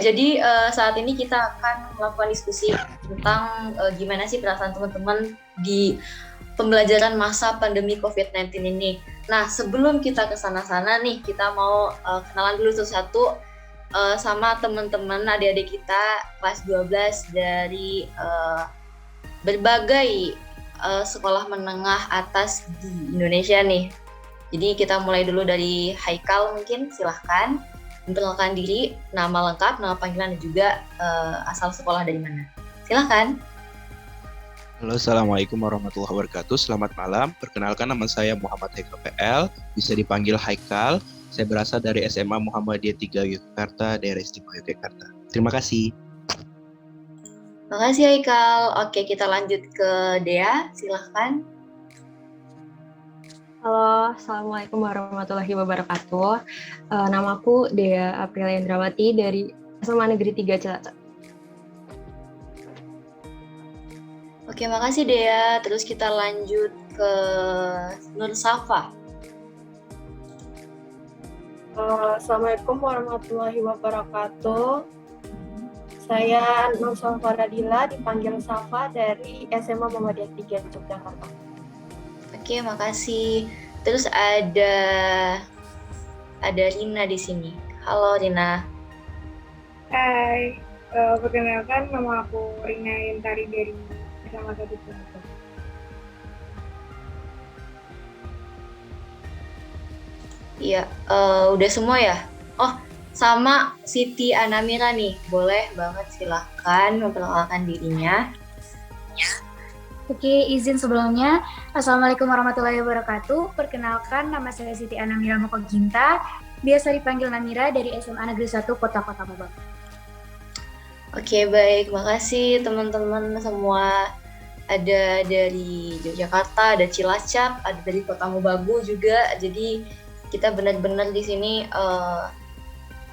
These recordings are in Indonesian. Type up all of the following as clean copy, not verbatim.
jadi saat ini kita akan melakukan diskusi tentang gimana sih perasaan teman-teman di pembelajaran masa pandemi COVID-19 ini. Nah, sebelum kita ke sana-sana nih, kita mau kenalan dulu satu-satu sama teman-teman adik-adik kita kelas 12 dari berbagai sekolah menengah atas di Indonesia nih. Jadi kita mulai dulu dari Haikal mungkin, silahkan memperkenalkan diri, nama lengkap, nama panggilan, dan juga asal sekolah dari mana. Silahkan. Halo, Assalamualaikum warahmatullahi wabarakatuh. Selamat malam. Perkenalkan, nama saya Muhammad Haikal PL, bisa dipanggil Haikal. Saya berasal dari SMA Muhammadiyah 3 Yogyakarta, daerah istimewa Yogyakarta. Terima kasih. Makasih Haikal. Oke, kita lanjut ke Dea, silahkan. Halo, Assalamualaikum warahmatullahi wabarakatuh. Namaku Dea Aprilia Indrawati dari SMA Negeri 3 Cilacap. Oke, makasih Dea. Terus kita lanjut ke Nur Safa. Assalamualaikum warahmatullahi wabarakatuh. Saya Nur Safa Radila, dipanggil Safa dari SMA Muhammadiyah 3 Yogyakarta. Oke, makasih. Terus ada Rina di sini. Halo Rina. Hai, perkenalkan nama aku Rina Yentari dari SMA 1 Cilacap. Iya, udah semua ya? Oh, sama Siti Anamira nih. Boleh banget, silahkan memperkenalkan dirinya. Oke, izin sebelumnya. Assalamualaikum warahmatullahi wabarakatuh. Perkenalkan, nama saya Siti Anamira Mokoginta, biasa dipanggil Namira dari SMA Negeri 1 Kota Mobagu. Oke, baik. Makasih teman-teman semua. Ada dari Yogyakarta, ada Cilacap, ada dari Kota Mobagu juga. Jadi kita benar-benar di sini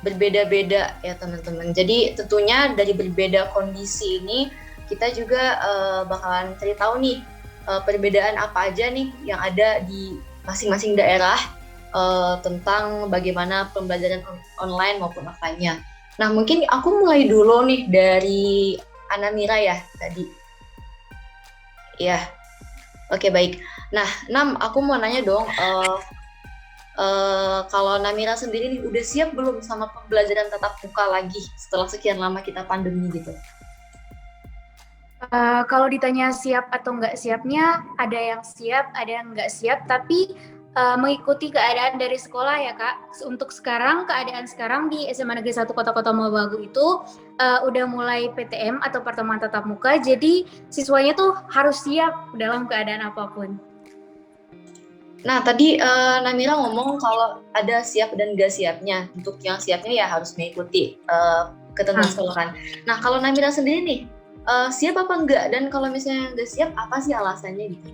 berbeda-beda ya teman-teman. Jadi tentunya dari berbeda kondisi ini kita juga bakalan cari tahu nih perbedaan apa aja nih yang ada di masing-masing daerah tentang bagaimana pembelajaran online maupun offline-nya. Nah, mungkin aku mulai dulu nih dari Anamira ya tadi. Ya, oke baik. Nah, Nam, aku mau nanya dong, kalau Namira sendiri nih udah siap belum sama pembelajaran tatap muka lagi setelah sekian lama kita pandemi gitu? Kalau ditanya siap atau nggak siapnya, ada yang siap, ada yang nggak siap, tapi mengikuti keadaan dari sekolah ya Kak. Untuk sekarang, keadaan sekarang di SMA Negeri 1 Kota Mobagu itu udah mulai PTM atau pertemuan tatap muka, jadi siswanya tuh harus siap dalam keadaan apapun. Nah, tadi Namira ngomong kalau ada siap dan nggak siapnya. Untuk yang siapnya ya harus mengikuti ketentuan sekolah kan. Nah, kalau Namira sendiri nih, siap apa enggak? Dan kalau misalnya nggak siap, apa sih alasannya gitu?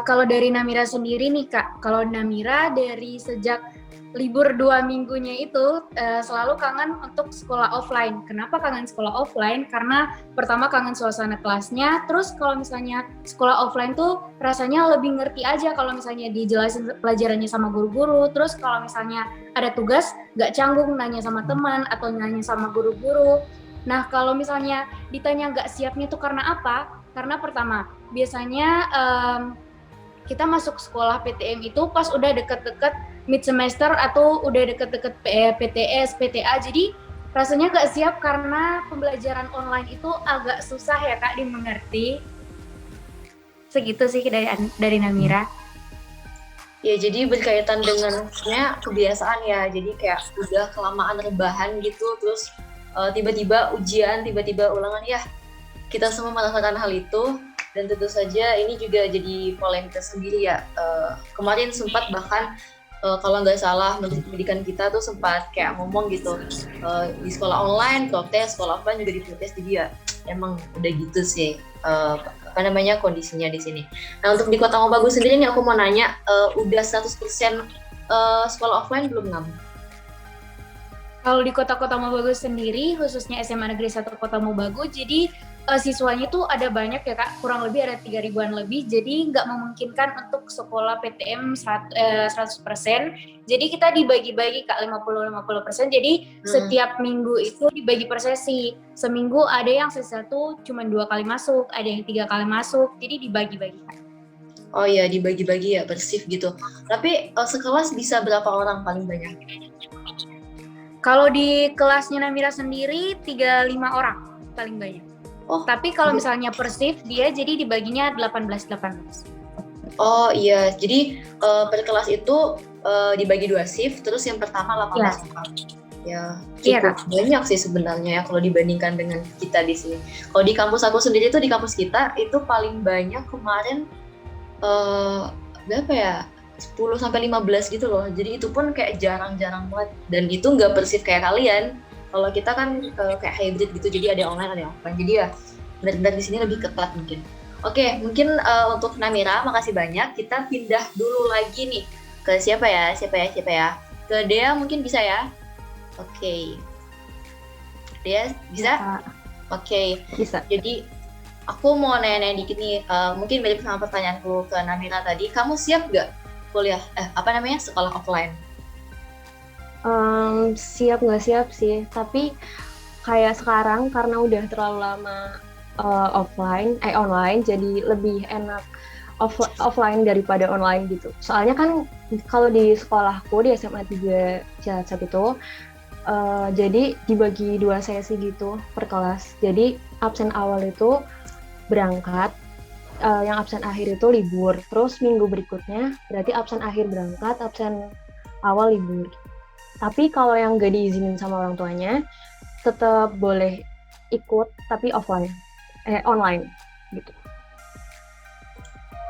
Kalau dari Namira sendiri nih Kak, kalau Namira dari sejak libur 2 minggunya itu selalu kangen untuk sekolah offline. Kenapa kangen sekolah offline? Karena pertama kangen suasana kelasnya, terus kalau misalnya sekolah offline tuh rasanya lebih ngerti aja kalau misalnya dijelasin pelajarannya sama guru-guru, terus kalau misalnya ada tugas nggak canggung nanya sama teman atau nanya sama guru-guru. Nah, kalau misalnya ditanya nggak siapnya itu karena apa? Karena pertama, biasanya kita masuk sekolah PTM itu pas udah deket-deket mid semester atau udah deket-deket PTS, PTA, jadi rasanya nggak siap karena pembelajaran online itu agak susah ya Kak dimengerti. Segitu sih dari Namira. Ya, jadi berkaitan dengan kebiasaan ya, jadi kayak udah kelamaan rebahan gitu, terus tiba-tiba ujian, tiba-tiba ulangan ya. Kita semua merasakan hal itu, dan tentu saja ini juga jadi polemik tersendiri ya. Kemarin sempat bahkan kalau nggak salah Menteri Pendidikan kita tuh sempat kayak ngomong gitu, di sekolah online protes, sekolah offline juga diprotes, jadi ya emang udah gitu sih kondisinya di sini. Nah, untuk di Kota Mobagu sendiri nih aku mau nanya, udah 100% sekolah offline belum Nam? Kalau di Kota Mobagu sendiri, khususnya SMA Negeri 1 Kota Mobagu, jadi siswanya tuh ada banyak ya Kak, kurang lebih ada 3.000-an lebih, jadi nggak memungkinkan untuk sekolah PTM 100%. Jadi kita dibagi-bagi Kak 50-50%, jadi setiap minggu itu dibagi per sesi. Seminggu ada yang sesi 1 cuma 2 kali masuk, ada yang 3 kali masuk, jadi dibagi-bagi Kak. Oh iya, dibagi-bagi ya, per shift gitu. Tapi sekelas bisa berapa orang paling banyak? Kalau di kelasnya Namira sendiri 35 orang paling banyak. Oh, Tapi kalau misalnya per shift dia jadi dibaginya 18. Oh iya, jadi per kelas itu dibagi 2 shift, terus yang pertama 18 orang. Ya, cukup banyak sih sebenarnya ya kalau dibandingkan dengan kita di sini. Kalau di kampus aku sendiri tuh, di kampus kita itu paling banyak kemarin berapa ya? 10-15 gitu loh. Jadi itu pun kayak jarang-jarang banget. Dan itu nggak per shift kayak kalian. Kalau kita kan kayak hybrid gitu, jadi ada online ada yang offline. Jadi ya benar-benar di sini lebih ketat mungkin. Oke, mungkin untuk Namira makasih banyak. Kita pindah dulu lagi nih ke siapa ya? Ke Dea mungkin bisa ya? Oke. Dea bisa? Oke. Bisa. Jadi aku mau nanya dikit nih, mungkin mirip sama pertanyaanku ke Namira tadi. Kamu siap nggak kuliah? Sekolah offline? Siap nggak siap sih, tapi kayak sekarang karena udah terlalu lama online, jadi lebih enak offline daripada online gitu. Soalnya kan kalau di sekolahku di SMA 3 Cilacap itu jadi dibagi 2 sesi gitu per kelas. Jadi absen awal itu berangkat, yang absen akhir itu libur. Terus minggu berikutnya berarti absen akhir berangkat, absen awal libur. Tapi kalau yang gak diizinin sama orang tuanya, tetap boleh ikut, tapi online gitu.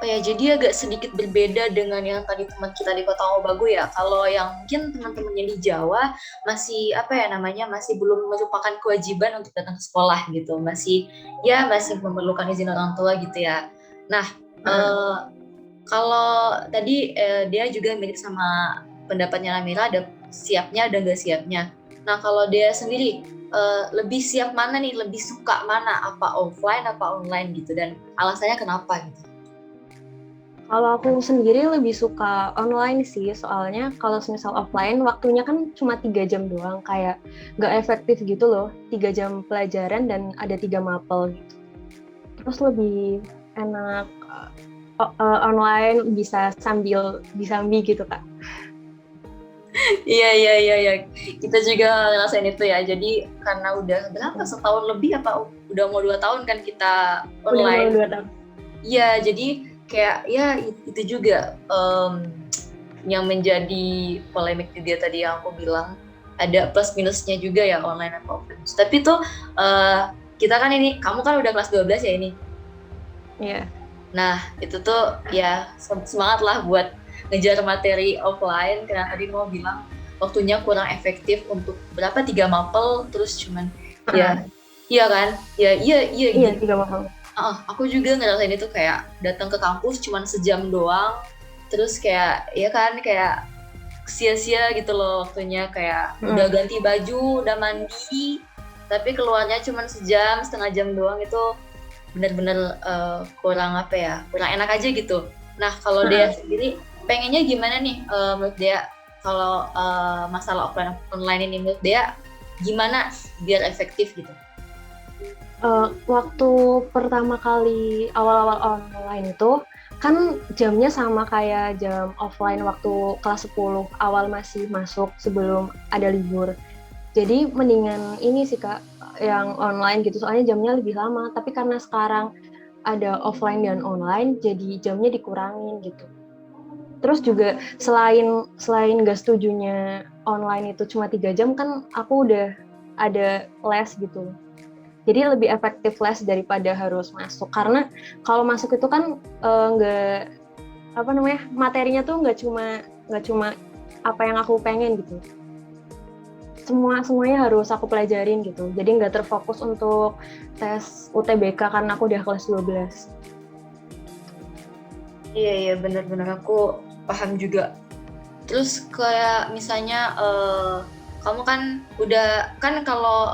Oh ya, jadi agak sedikit berbeda dengan yang tadi teman kita di Kota Mobagu ya. Kalau yang mungkin teman-temannya di Jawa masih masih belum merupakan kewajiban untuk datang ke sekolah gitu. Masih memerlukan izin orang tua gitu ya. Nah, kalau tadi dia juga mirip sama pendapatnya Namira, ada siapnya ada nggak siapnya. Nah, kalau dia sendiri lebih siap mana nih, lebih suka mana, apa offline apa online gitu, dan alasannya kenapa gitu? Kalau aku sendiri lebih suka online sih, soalnya kalau misal offline waktunya kan cuma 3 jam doang, kayak nggak efektif gitu loh, 3 jam pelajaran dan ada 3 mapel gitu. Terus lebih enak online, bisa sambil disambi gitu Kak. Iya. Kita juga ngerasain itu ya. Jadi karena udah berapa, setahun lebih apa udah mau 2 tahun kan kita online. Udah mau 2 tahun. Iya, jadi kayak ya itu juga yang menjadi polemik juga tadi yang aku bilang. Ada plus minusnya juga ya online atau offline. Tapi tuh kita kan ini, kamu kan udah kelas 12 ya ini. Iya. Nah, itu tuh ya semangat lah buat ngejar materi offline, karena tadi mau bilang waktunya kurang efektif untuk 3 mapel, terus cuman iya kan? Iya 3 mapel. Aku juga ngerasain itu, kayak datang ke kampus cuman sejam doang, terus kayak kayak sia-sia gitu loh waktunya, kayak udah ganti baju, udah mandi, tapi keluarnya cuman sejam, setengah jam doang. Itu benar-benar kurang enak aja gitu. Nah, kalau dia sendiri pengennya gimana nih, menurut dia kalau masalah offline online ini, menurut dia gimana biar efektif gitu? Waktu pertama kali awal-awal online itu kan jamnya sama kayak jam offline waktu kelas 10 awal masih masuk sebelum ada libur. Jadi mendingan ini sih Kak, yang online gitu, soalnya jamnya lebih lama. Tapi karena sekarang ada offline dan online, jadi jamnya dikurangin gitu. Terus juga selain gak setujunya online itu cuma 3 jam, kan aku udah ada les gitu. Jadi lebih efektif les daripada harus masuk. Karena kalau masuk itu kan materinya tuh nggak cuma apa yang aku pengen gitu. Semuanya harus aku pelajarin gitu. Jadi nggak terfokus untuk tes UTBK karena aku udah kelas 12. Iya benar-benar aku paham juga. Terus kayak misalnya kamu kan udah kan kalau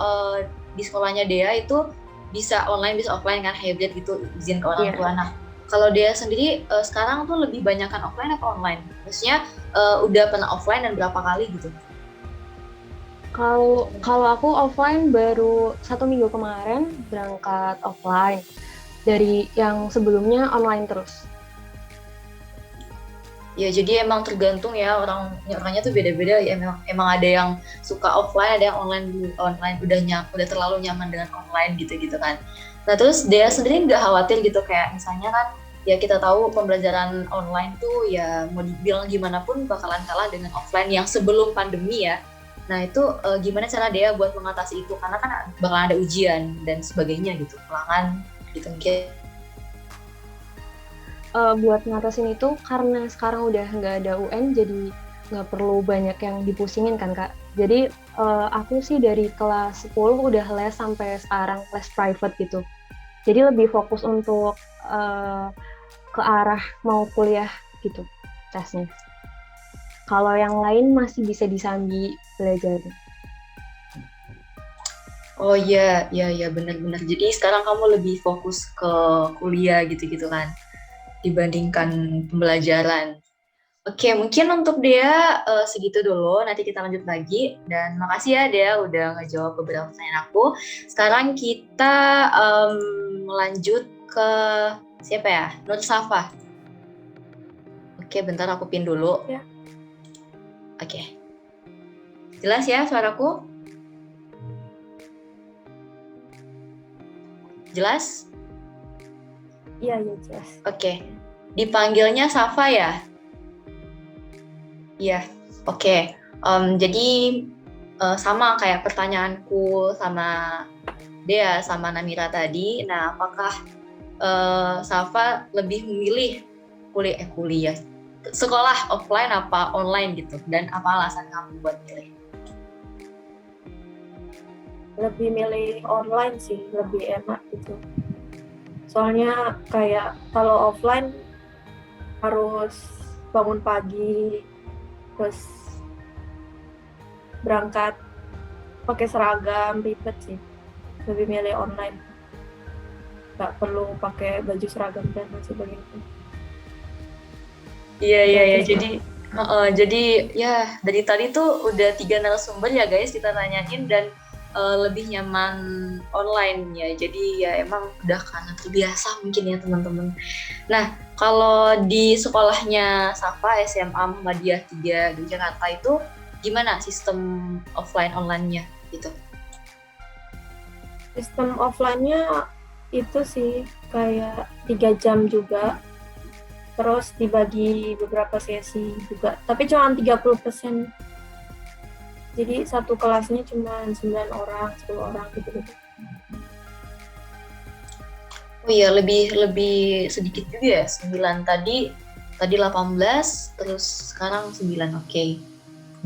di sekolahnya Dea itu bisa online bisa offline kan, hybrid gitu, izin ke orang Iya. tua. Nah kalau dia sendiri sekarang tuh lebih banyakkan offline apa online? Maksudnya udah pernah offline dan berapa kali gitu? Kalau aku offline baru 1 minggu kemarin berangkat offline. Dari yang sebelumnya online terus. Ya jadi emang tergantung ya, orangnya tuh beda-beda ya, emang ada yang suka offline, ada yang online udah terlalu nyaman dengan online gitu kan. Nah terus dia sendiri nggak khawatir gitu, kayak misalnya kan ya kita tahu pembelajaran online tuh ya mau dibilang gimana pun bakalan kalah dengan offline yang sebelum pandemi ya. Nah itu gimana cara dia buat mengatasi itu, karena kan bakalan ada ujian dan sebagainya gitu, ulangan gitu mungkin. Buat ngatasin itu karena sekarang udah nggak ada UN, jadi nggak perlu banyak yang dipusingin kan Kak. Jadi aku sih dari kelas 10 udah les sampai sekarang les private gitu. Jadi lebih fokus untuk ke arah mau kuliah gitu tesnya. Kalau yang lain masih bisa disambi belajar. Oh iya, iya benar-benar. Jadi sekarang kamu lebih fokus ke kuliah gitu-gitu kan, dibandingkan pembelajaran. Oke, mungkin untuk Dea segitu dulu. Nanti kita lanjut lagi. Dan makasih ya Dea udah ngejawab beberapa pertanyaan aku. Sekarang kita lanjut ke siapa ya? Nur Safa. Oke, bentar aku pin dulu. Ya. Oke. Jelas ya suaraku? Jelas? Iya, jelas. Oke. Dipanggilnya Safa ya? Iya, oke. Jadi sama kayak pertanyaanku sama Dea sama Namira tadi. Nah, apakah Safa lebih memilih kuliah sekolah offline apa online gitu? Dan apa alasan kamu buat pilih? Lebih milih online sih, lebih enak gitu. Soalnya kayak kalau offline harus bangun pagi, terus berangkat pakai seragam, ribet sih. Lebih milih online. Nggak perlu pakai baju seragam dan sebagainya. Iya. Jadi ya dari tadi tuh udah 3 narasumber ya guys kita tanyain, dan lebih nyaman online ya. Jadi ya emang udah karena terbiasa mungkin ya teman-teman. Nah kalau di sekolahnya Safa SMA Muhammadiyah 3 di Jakarta itu gimana sistem offline online-nya gitu? Sistem offline-nya itu sih kayak 3 jam juga. Terus dibagi beberapa sesi juga. Tapi cuma 30%. Jadi satu kelasnya cuma 9 orang, 10 orang gitu. Oh iya, lebih sedikit juga ya. 9 tadi 18, terus sekarang 9. Oke.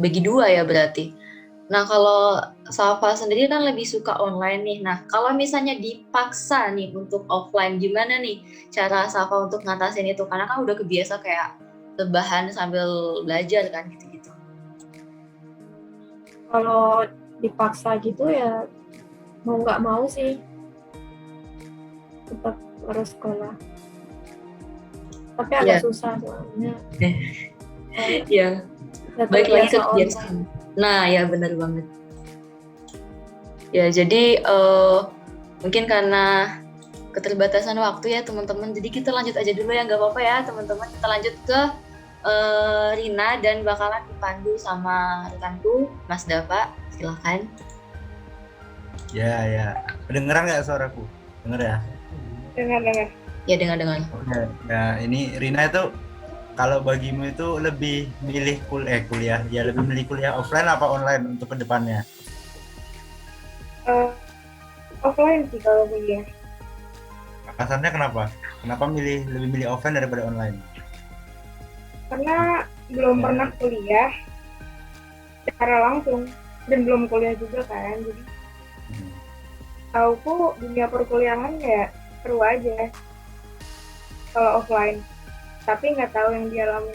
Bagi 2 ya berarti. Nah, kalau Safa sendiri kan lebih suka online nih. Nah, kalau misalnya dipaksa nih untuk offline, gimana nih cara Safa untuk ngatasin itu? Karena kan udah kebiasa kayak rebahan sambil belajar kan gitu-gitu. Kalau dipaksa gitu ya mau nggak mau sih tetap harus sekolah. Tapi agak susah soalnya. Iya. Baik lagi ke kebiasaan. Nah, ya benar banget. Ya, jadi mungkin karena keterbatasan waktu ya teman-teman. Jadi kita lanjut aja dulu ya, nggak apa-apa ya teman-teman. Kita lanjut ke Rina dan bakalan dipandu sama rekanku Mas Dava. Silakan. Ya. Kedengeran nggak suaraku? Dengar ya? Dengar. Ya, dengar. Oke. Ya, ini Rina itu kalau bagimu itu lebih milih kuliah, ya lebih milih kuliah offline apa online untuk kedepannya? Offline sih kalau kuliah. Alasannya kenapa? Kenapa lebih milih offline daripada online? Karena belum pernah kuliah secara langsung dan belum kuliah juga kan, jadi tauku dunia perkuliahan ya seru aja kalau offline, tapi nggak tahu yang dialami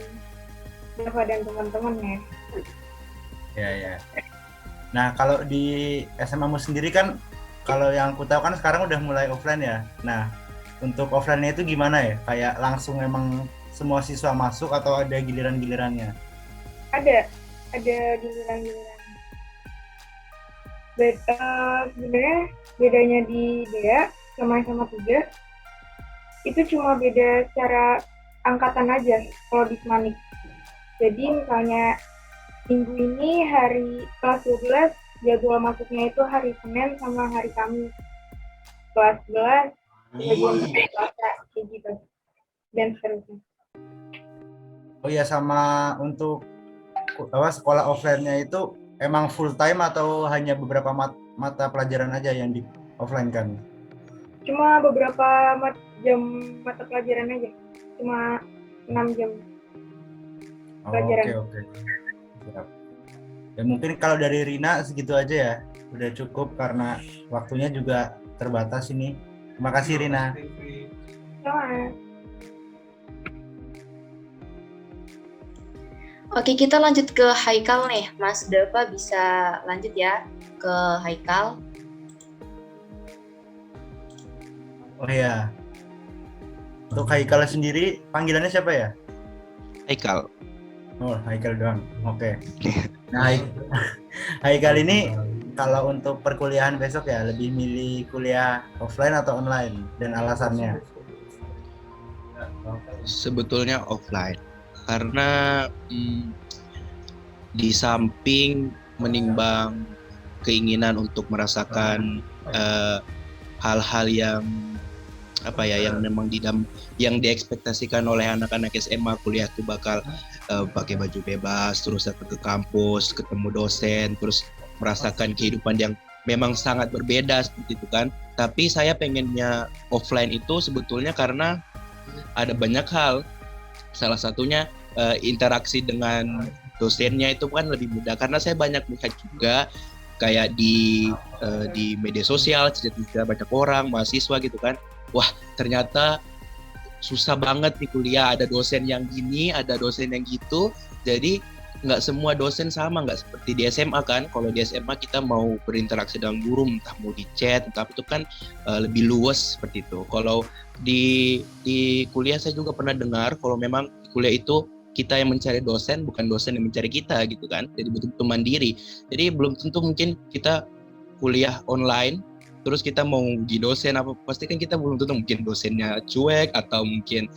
Dava dan teman-temannya. Ya. Nah, kalau di SMA-mu sendiri kan kalau yang aku tahu kan sekarang udah mulai offline ya. Nah, untuk offline-nya itu gimana ya? Kayak langsung emang semua siswa masuk atau ada giliran-gilirannya? Ada giliran-giliran. Sebenarnya bedanya di DEA sama SMA 3 itu cuma beda secara angkatan aja kalau di Semanik. Jadi misalnya minggu ini hari kelas 12 jadwal masuknya itu hari Senin sama hari Kamis. Kelas 11 bagian Selasa kayak gitu. Dan seterusnya. Oh iya, sama untuk sekolah offline-nya itu emang full time atau hanya beberapa mata pelajaran aja yang di offline kan? Cuma beberapa jam mata pelajaran aja. Cuma 6 jam pelajaran. Oke. Siap. Ya mungkin kalau dari Rina segitu aja ya. Udah cukup karena waktunya juga terbatas ini. Terima kasih Rina. Sama. Oke, kita lanjut ke Haikal nih. Mas Dava bisa lanjut ya ke Haikal. Oh iya. Untuk Haikal sendiri panggilannya siapa ya? Haikal. Oh, Haikal doang. Oke. Nah, Haikal ini kalau untuk perkuliahan besok ya lebih milih kuliah offline atau online dan alasannya? Sebetulnya offline. Karena di samping menimbang keinginan untuk merasakan hal-hal yang yang memang yang diekspektasikan oleh anak-anak SMA, kuliah itu bakal pakai baju bebas, terus datang ke kampus, ketemu dosen, terus merasakan kehidupan yang memang sangat berbeda seperti itu kan. Tapi saya pengennya offline itu sebetulnya karena ada banyak hal. Salah satunya interaksi dengan dosennya itu kan lebih mudah, karena saya banyak melihat juga kayak di media sosial cerita banyak orang mahasiswa gitu kan, wah ternyata susah banget di kuliah, ada dosen yang gini, ada dosen yang gitu, jadi nggak semua dosen sama, nggak seperti di SMA kan. Kalau di SMA kita mau berinteraksi dengan guru, entah mau di chat, tapi itu kan lebih luas seperti itu. Kalau di kuliah saya juga pernah dengar kalau memang di kuliah itu kita yang mencari dosen, bukan dosen yang mencari kita gitu kan. Jadi betul-betul mandiri. Jadi belum tentu mungkin kita kuliah online terus kita mau uji dosen apa, pasti kan kita belum tentu, mungkin dosennya cuek atau mungkin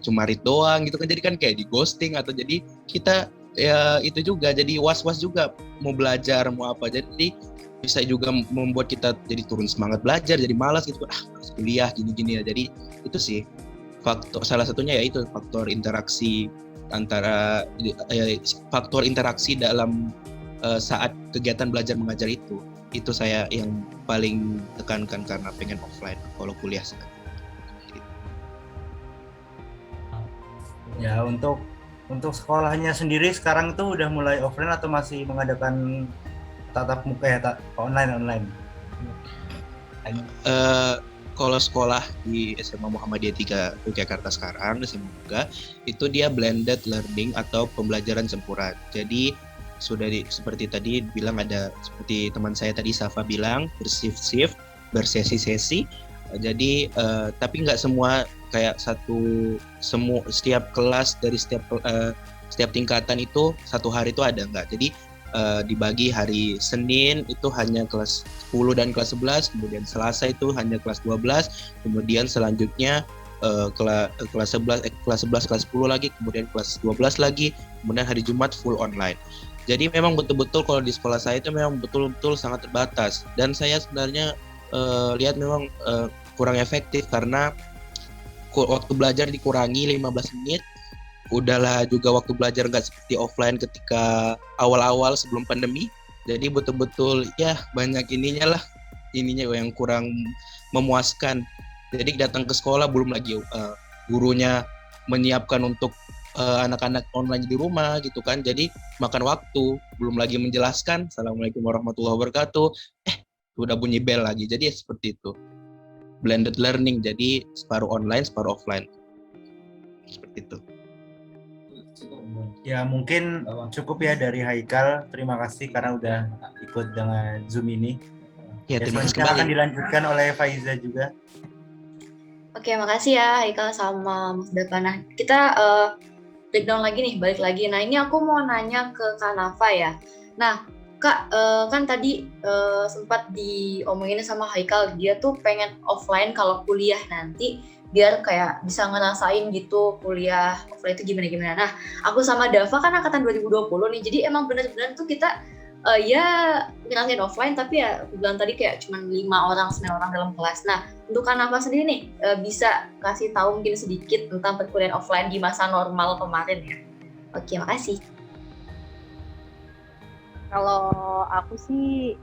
cuma read doang gitu kan, jadi kan kayak di ghosting, atau jadi kita ya itu juga jadi was-was juga mau belajar mau apa, jadi bisa juga membuat kita jadi turun semangat belajar, jadi malas gitu, malas kuliah gini-gini ya. Jadi itu sih faktor, salah satunya ya itu faktor interaksi antara faktor interaksi dalam saat kegiatan belajar mengajar itu saya yang paling tekankan karena pengen offline kalau kuliah sekarang. Ya, untuk sekolahnya sendiri sekarang itu udah mulai offline atau masih mengadakan tatap muka ya, online? Kalau sekolah di SMA Muhammadiyah 3 Yogyakarta sekarang, semoga itu dia blended learning atau pembelajaran campuran. Jadi sudah seperti tadi bilang, ada seperti teman saya tadi Safa bilang, bershift, bersesi-sesi. Jadi tapi nggak semua kayak setiap kelas dari setiap tingkatan itu satu hari itu ada, nggak. Jadi dibagi hari Senin itu hanya kelas 10 dan kelas 11, kemudian Selasa itu hanya kelas 12, kemudian selanjutnya kelas 11, kelas 10 lagi, kemudian kelas 12 lagi, kemudian hari Jumat full online. Jadi memang betul-betul kalau di sekolah saya itu memang betul-betul sangat terbatas, dan saya sebenarnya lihat memang kurang efektif karena waktu belajar dikurangi 15 menit. Udahlah juga waktu belajar nggak seperti offline ketika awal-awal sebelum pandemi. Jadi betul-betul ya banyak ininya yang kurang memuaskan. Jadi datang ke sekolah belum lagi gurunya menyiapkan untuk anak-anak online di rumah gitu kan, jadi makan waktu, belum lagi menjelaskan Assalamualaikum warahmatullahi wabarakatuh, udah bunyi bel lagi. Jadi seperti itu, blended learning, jadi separuh online separuh offline seperti itu. Ya mungkin cukup ya dari Haikal, terima kasih karena udah ikut dengan Zoom ini. Ya, Ya, terima kasih selanjutnya akan kembali. dilanjutkan oleh Faiza juga. Oke, makasih ya Haikal sama Mas Dafa. Nah, kita breakdown lagi nih, balik lagi. Nah, ini aku mau nanya ke Kak Nafa ya. Nah, Kak, kan tadi sempat diomongin sama Haikal, dia tuh pengen offline kalau kuliah nanti, biar kayak bisa ngerasain gitu kuliah offline itu gimana-gimana. Nah, aku sama Dafa kan angkatan 2020 nih, jadi emang bener-bener tuh kita ya ngerasain offline, tapi ya aku bilang tadi kayak cuma 5 orang, 9 orang dalam kelas. Nah, untuk Kak Nafa sendiri nih, bisa kasih tahu mungkin sedikit tentang perkuliahan offline di masa normal kemarin ya. Oke, makasih. Kalau aku sih,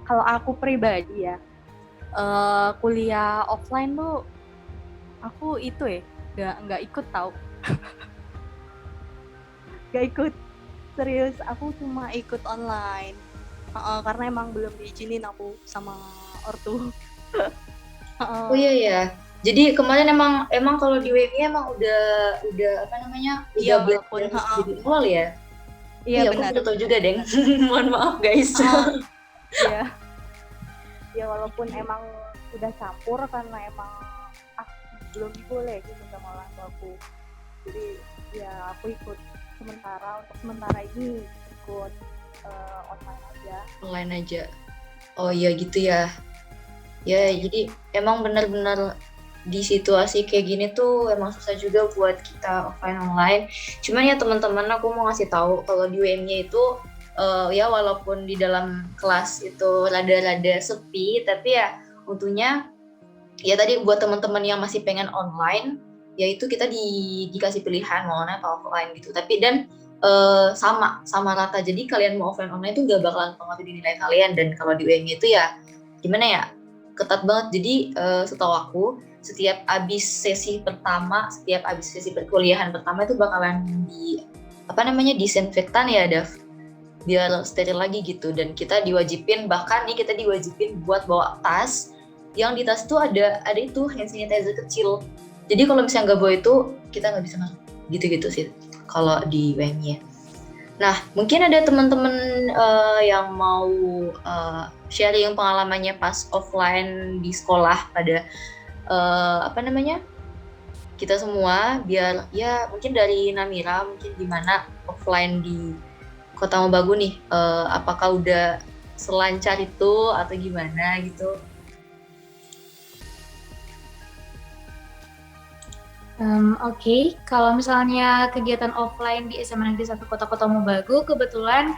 kalau aku pribadi ya, kuliah offline tuh aku itu nggak ikut tau. Nggak ikut, serius. Aku cuma ikut online. Karena emang belum diizinin aku sama ortu. Oh iya ya. Jadi kemarin emang kalau di WMI emang udah apa namanya? Iya, Udah walaupun belajar jadi awal ya. iya Aku benar. udah tahu juga, Deng. Mohon maaf, guys. Iya. Ya walaupun emang udah campur karena emang belum boleh gitu sama orang tuaku. Jadi ya aku ikut untuk sementara ini ikut online aja. Online aja. Oh iya gitu ya. Ya, jadi emang benar-benar di situasi kayak gini tuh emang susah juga buat kita offline online. Cuman ya teman-teman, aku mau ngasih tahu kalau di UM-nya itu ya walaupun di dalam kelas itu rada-rada sepi, tapi ya untungnya ya tadi buat teman-teman yang masih pengen online, yaitu kita dikasih pilihan mau online atau offline gitu. Tapi dan sama rata. Jadi kalian mau offline online itu nggak bakalan pengaruh di nilai kalian. Dan kalau di UM itu ya gimana ya, ketat banget. Jadi setahu aku setiap abis sesi perkuliahan pertama itu bakalan disinfektan ya, Dav, biar steril lagi gitu. Dan kita diwajibin buat bawa tas, yang di tas tuh ada itu hand sanitizer kecil. Jadi kalau misalnya nggak bawa itu, kita nggak bisa masuk gitu-gitu sih kalau di WMI. Nah, mungkin ada teman-teman yang mau sharing pengalamannya pas offline di sekolah pada kita semua, biar ya mungkin dari Namira, mungkin gimana offline di Kota Mobagu nih, apakah udah selancar itu atau gimana gitu? Oke. Kalau misalnya kegiatan offline di SMA Negeri 1 Kota Mobagu, kebetulan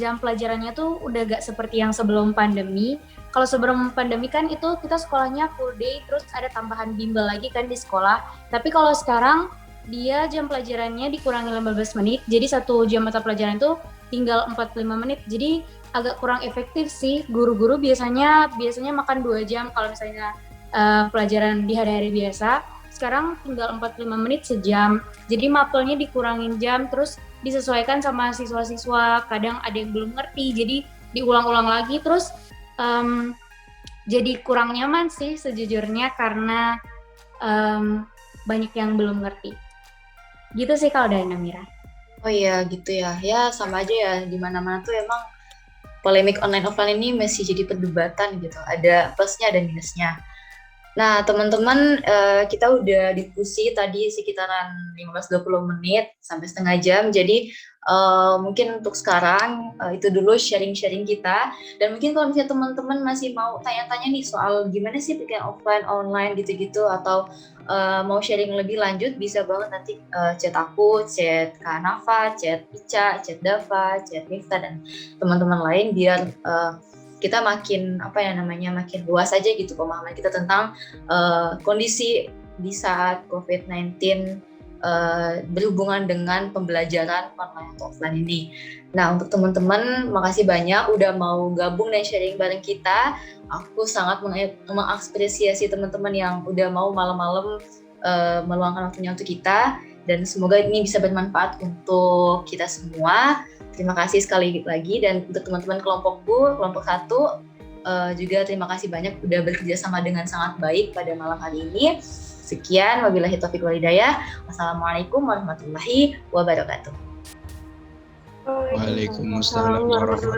jam pelajarannya tuh udah gak seperti yang sebelum pandemi. Kalau sebelum pandemi kan itu kita sekolahnya full day, terus ada tambahan bimbel lagi kan di sekolah. Tapi kalau sekarang dia jam pelajarannya dikurangi 15 menit, jadi satu jam mata pelajaran itu tinggal 45 menit. Jadi agak kurang efektif sih. Guru-guru biasanya makan 2 jam kalau misalnya pelajaran di hari-hari biasa. Sekarang tinggal 45 menit sejam. Jadi mapelnya dikurangin jam, terus disesuaikan sama siswa-siswa. Kadang ada yang belum ngerti, jadi diulang-ulang lagi. Terus jadi kurang nyaman sih sejujurnya, karena banyak yang belum ngerti. Gitu sih kalau dari Namira. Oh iya gitu ya. Ya sama aja ya, di mana-mana tuh emang polemik online offline ini masih jadi perdebatan gitu. Ada plusnya dan minusnya. Nah, teman-teman, kita udah diskusi tadi sekitaran 15-20 menit sampai setengah jam. Jadi mungkin untuk sekarang itu dulu sharing-sharing kita. Dan mungkin kalau misalnya teman-teman masih mau tanya-tanya nih soal gimana sih bikin offline, online gitu-gitu, atau mau sharing lebih lanjut, bisa banget nanti chat aku, chat Kak Nafa, chat Ica, chat Dava, chat Mifta, dan teman-teman lain, biar kita makin makin luas aja gitu pemahaman kita tentang kondisi di saat COVID-19 berhubungan dengan pembelajaran online atau offline ini. Nah, untuk teman-teman, makasih banyak udah mau gabung dan sharing bareng kita. Aku sangat mengapresiasi teman-teman yang udah mau malam-malam meluangkan waktunya untuk kita, dan semoga ini bisa bermanfaat untuk kita semua. Terima kasih sekali lagi. Dan untuk teman-teman kelompokku, kelompok 1, juga terima kasih banyak udah bekerja sama dengan sangat baik pada malam hari ini. Sekian, wabillahi taufiq wal hidayah. Wassalamualaikum warahmatullahi wabarakatuh. Waalaikumsalam warahmatullahi wabarakatuh.